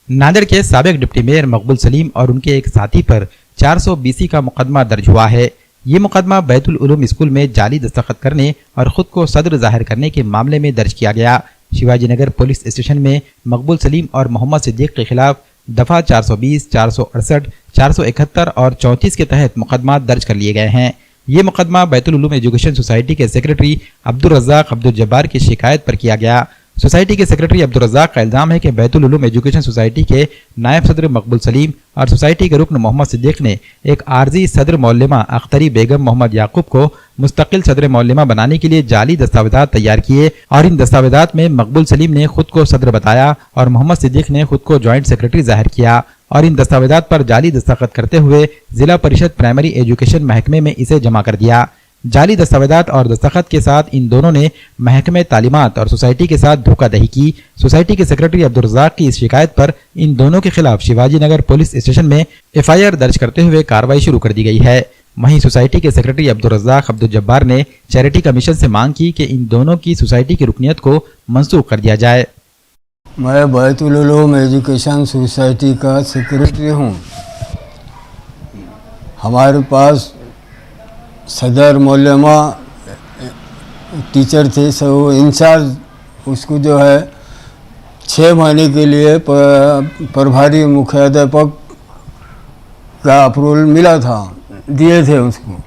नांदेड़ के साबिक deputy mayor मकबूल सलीम और उनके एक साथी पर 420 का मुकदमा दर्ज हुआ है। ये मुकदमा बैतुल उलूम स्कूल में जाली दस्तखत करने और खुद को सदर जाहिर करने के मामले में दर्ज किया गया। शिवाजी नगर पुलिस स्टेशन में मकबूल सलीम और मोहम्मद सिद्दीक के खिलाफ दफा 420, 468, 471 और 34 के तहत मुकदमा दर्ज कर लिए गए हैं। ये मुकदमा बैतुल उलूम एजुकेशन सोसाइटी के सेक्रेटरी अब्दुल रज़ाक अब्दुल जब्बार की शिकायत पर किया गया। सोसाइटी के सेक्रेटरी अब्दुल रज़ाक का इल्जाम है कि बैतुल उलूम एजुकेशन सोसाइटी के नायब सदर मकबूल सलीम और सोसाइटी के रुकन मोहम्मद सिद्दीक ने एक आर्जी सदर मौलमा अख्तरी बेगम मोहम्मद याकूब को मुस्तकिल सदर मौलमा बनाने के लिए जाली दस्तावेजात तैयार किए और इन दस्तावेजात में मकबूल सलीम ने खुद को सदर बताया और मोहम्मद सिद्दीक ने खुद को ज्वाइंट सेक्रेटरी जाहिर किया और इन दस्तावेजात पर जाली दस्तखत करते हुए जिला परिषद प्राइमरी एजुकेशन महकमे में इसे जमा कर दिया। जाली दस्तावेजात और दस्तखत के साथ इन दोनों ने महकमे तालीमात और सोसाइटी के साथ धोखाधड़ी की। सोसाइटी के सेक्रेटरी अब्दुल रज़ाक की इस शिकायत पर इन दोनों के खिलाफ शिवाजी नगर पुलिस स्टेशन में FIR दर्ज करते हुए कार्रवाई शुरू कर दी गई है। वहीं सोसाइटी के सेक्रेटरी अब्दुल रज़ाक अब्दुल जब्बार ने चैरिटी कमीशन से मांग की कि इन दोनों की सोसाइटी की रुकनियत को मंसूख कर दिया जाए। मैं बैतुल उलूम एजुकेशन सोसाइटी का सेक्रेटरी हूँ। हमारे पास सदर मौलमा टीचर थे, सो इंचार्ज उसको जो है 6 महीने के लिए प्रभारी मुख्याध्यापक का अप्रूवल मिला था, दिए थे उसको।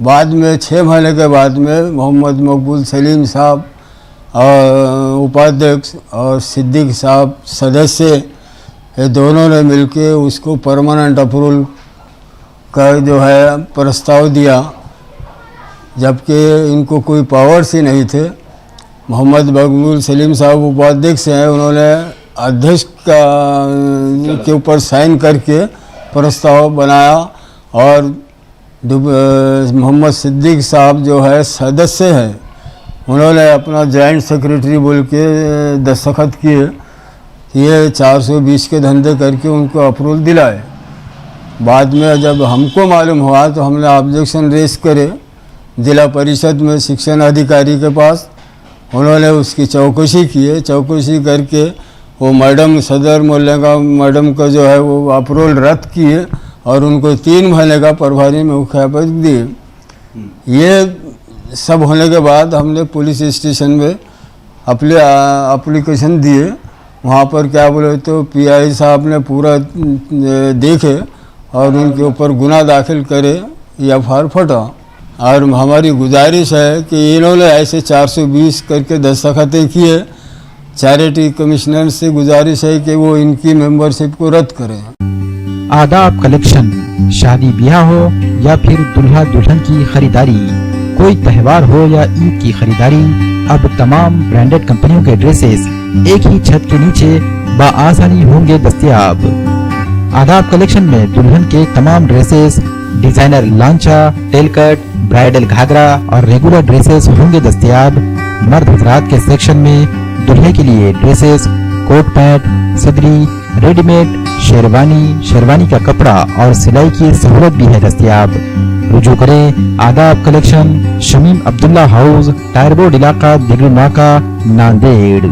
बाद में 6 महीने के बाद में मोहम्मद मकबूल सलीम साहब और उपाध्यक्ष और सिद्दीक साहब सदस्य, ये दोनों ने मिलके उसको परमानेंट अप्रूवल का जो है प्रस्ताव दिया, जबकि इनको कोई पावर्स ही नहीं थे। मोहम्मद मकबूल सलीम साहब उपाध्यक्ष हैं, उन्होंने अध्यक्ष के ऊपर साइन करके प्रस्ताव बनाया और मोहम्मद सिद्दीक साहब जो है सदस्य हैं, उन्होंने अपना जॉइंट सेक्रेटरी बोल के दस्तखत किए। ये 420 के धंधे करके उनको अप्रूवल दिलाए। बाद में जब हमको मालूम हुआ तो हमने ऑब्जेक्शन रेज करे जिला परिषद में शिक्षण अधिकारी के पास। उन्होंने उसकी चौकसी की है, चौकसी करके वो मैडम सदर मौलमा मैडम का जो है वो अप्रूवल रद्द किए और उनको 3 महीने का प्रभारी मुख्याध्यापक दिए। ये सब होने के बाद हमने पुलिस स्टेशन में एप्लीकेशन दिए। वहाँ पर क्या बोले तो PI साहब ने पूरा देखे और उनके ऊपर गुनाह दाखिल करे, FIR फटा। और हमारी गुजारिश है कि इन्होंने ऐसे 420 करके दस्तखतें किए। चैरिटी कमिश्नर से गुजारिश है कि वो इनकी मेंबरशिप को रद्द करें। आदाब कलेक्शन, शादी ब्याह हो या फिर दुल्हा दुल्हन की खरीदारी, कोई त्यौहार हो या ईद की खरीदारी, अब तमाम ब्रांडेड कंपनियों के ड्रेसेस एक ही छत के नीचे बआसानी होंगे दस्तयाब। आदाब कलेक्शन में दुल्हन के तमाम ड्रेसेस, डिजाइनर लांचा, टेलकट, ब्राइडल घाघरा और रेगुलर ड्रेसेस होंगे दस्तयाब। मर्द हजरात के सेक्शन में दुल्हे के लिए ड्रेसेस, कोट पैंट, सदरी, रेडीमेड, शेरवानी का कपड़ा और सिलाई की सहूलत भी है दस्तयाब। रुजू करें आदाब collection, Shamim Abdullah house, tyre board इलाका, दिगरी नाका, नांदेड़।